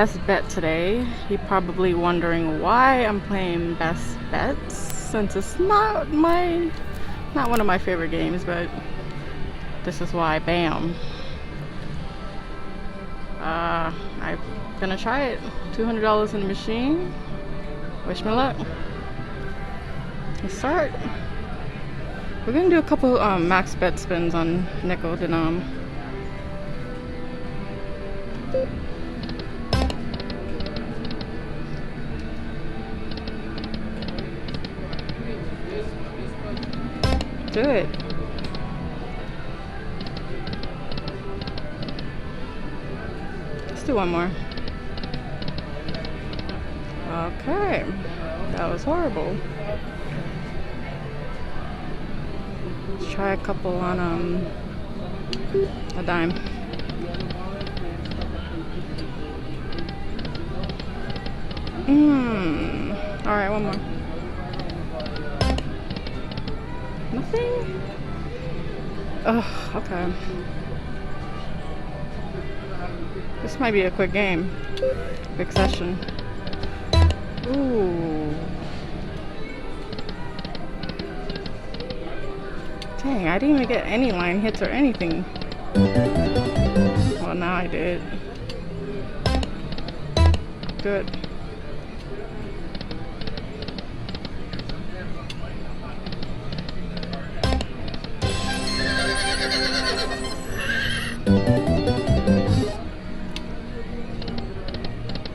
best bet today. You're probably wondering why I'm playing best bets, since it's not one of my favorite games, but this is why. Bam. I'm gonna try it. $200 in the machine. Wish me luck. Let's start. We're gonna do a couple max bet spins on nickel denom. Do it. Let's do one more. Okay, that was horrible. Let's try a couple on a dime. All right, one more. Nothing? Ugh, okay. This might be a quick game. Quick session. Ooh. Dang, I didn't even get any line hits or anything. Well, now I did. Good.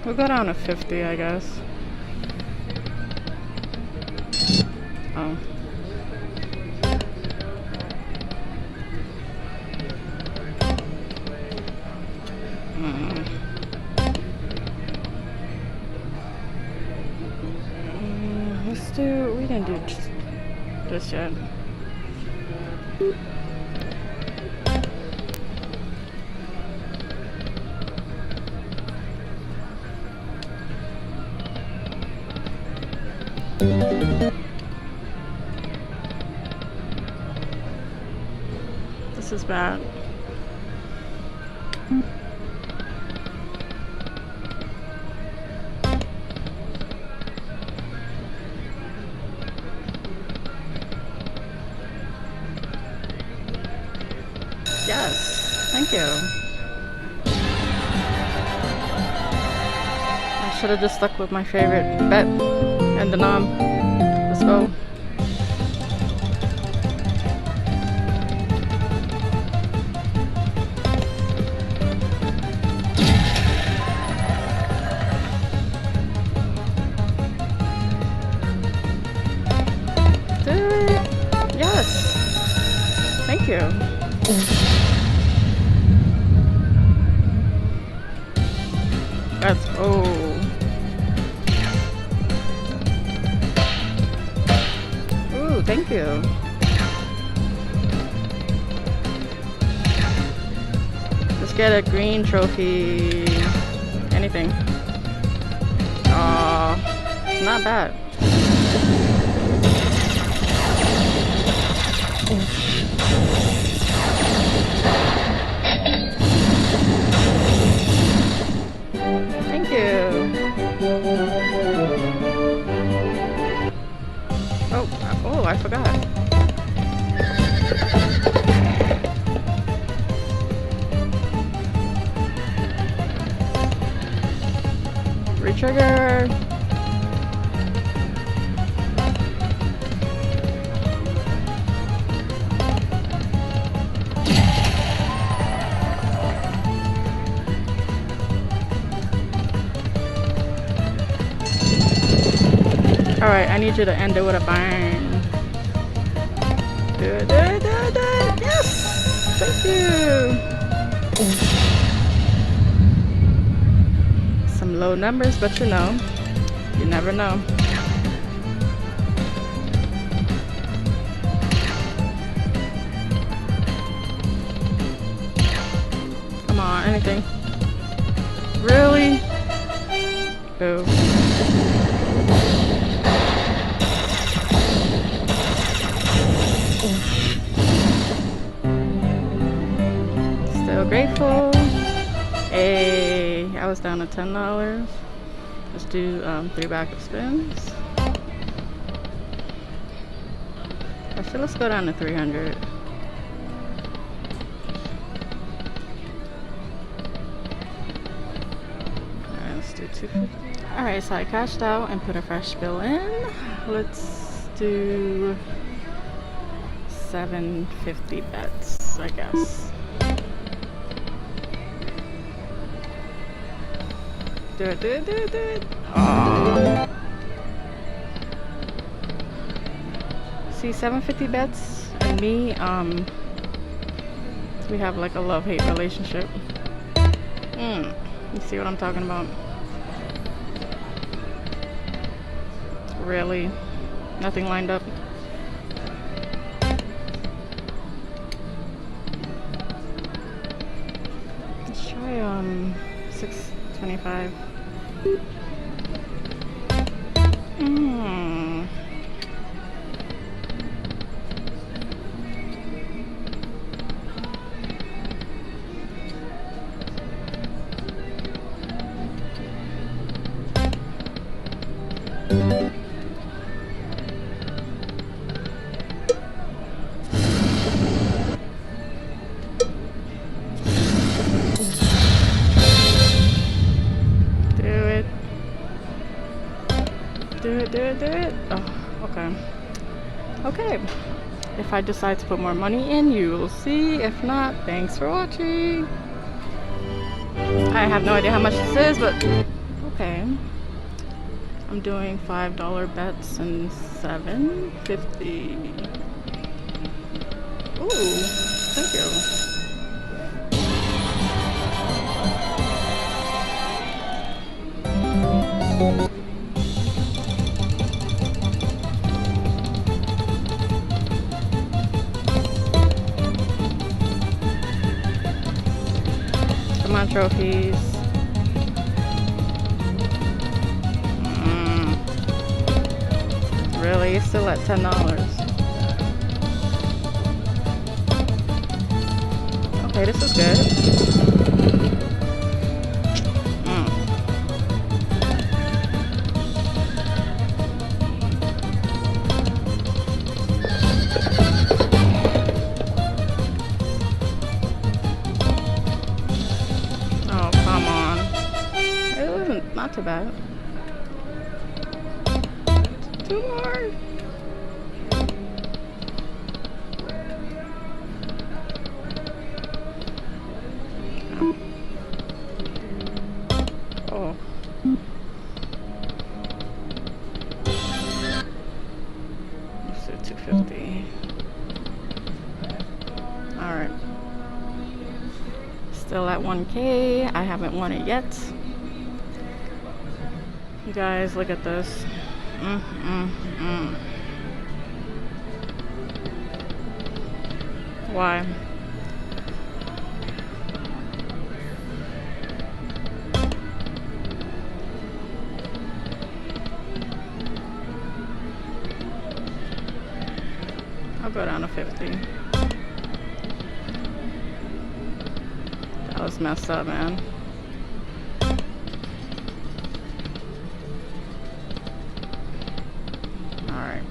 We'll go down to 50, I guess. Oh. Let's do, we didn't do this yet. This is bad. Yes, thank you. I should have just stuck with my favorite bet and the nom. Let's go. Yes. Thank you. Let's go. Ooh, thank you. Let's get a green trophy. Anything. Not bad. Thank you. Oh, I forgot. Retrigger. Alright, I need you to end it with a bang. Do it. Yes! Thank you! Some low numbers, but you never know. Come on, anything. Really? Boo. Still grateful. Hey, I I was down to $10. Let's do 3 backup spins. Actually, let's go down to 300. Alright, let's do 250. Alright, so I cashed out and put a fresh bill in. Let's do 750 bets, I guess. Do it, do it, do it, do it. Oh. See, 750 bets and me, we have like a love-hate relationship. You see what I'm talking about? Really? Nothing lined up? Let's try 625. Do it. Oh, okay. Okay. If I decide to put more money in, you will see. If not, thanks for watching. I have no idea how much this is, but okay. I'm doing $5 bets and $7.50. Ooh, thank you. Come on, trophies. Really? Still at $10. Okay, this is good. Oh, come on. It wasn't not too bad. 2 more. Oh. Let's do 250. Alright. Still at 1K. I haven't won it yet. You guys, look at this. Why? I'll go down to 50. That was messed up, man. Alright.